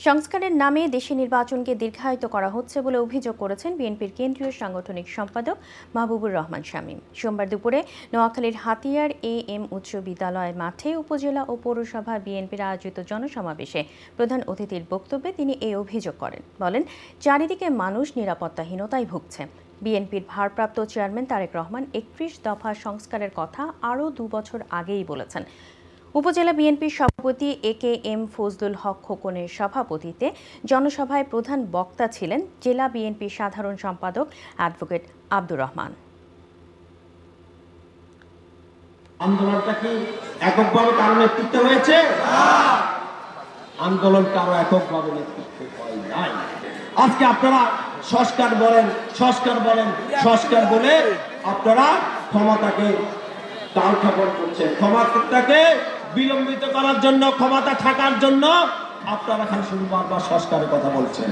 সংস্কারের নামে দেশে নির্বাচনকে দীর্ঘায়িত করা হচ্ছে বলে অভিযোগ করেছেন বিএনপির কেন্দ্রীয় সাংগঠনিক সম্পাদক মাহবুবুর রহমান শামীম। সোমবার দুপুরে নোয়াখালীর হাতিয়ার এ.এম উচ্চ বিদ্যালয় মাঠে উপজেলা ও পৌরসভা বিএনপির আয়োজিত জনসমাবেশে প্রধান অতিথির বক্তব্যে তিনি এই অভিযোগ করেন। বলেন, চারিদিকে মানুষ নিরাপত্তাহীনতায় ভুগছে। বিএনপির ভারপ্রাপ্ত চেয়ারম্যান তারেক রহমান ৩১ দফা সংস্কারের কথা আরও ২ বছর আগেই বলেছেন। উপজেলা বিএনপির সভাপতি এ.কে.এম ফজলুল হক খোকনের সভাপতিত্বে জনসভায় প্রধান বক্তা ছিলেন জেলা বিএনপির সাধারণ সম্পাদক অ্যাডভোকেট আব্দুর রহমান। আন্দোলনটা কি এককভাবে কারো নেতৃত্বে হয়েছে? আন্দোলন কারো এককভাবে নেতৃত্বে হয় নাই। আজকে আপনারা সংস্কার বলে আপনারা ক্ষমতাকে কালক্ষেপণ করছেন। ক্ষমতাকে বিলম্বিত করার জন্য, ক্ষমতা থাকার জন্য আপনারা খালি শুধু বারবার সংস্কারের কথা বলছেন।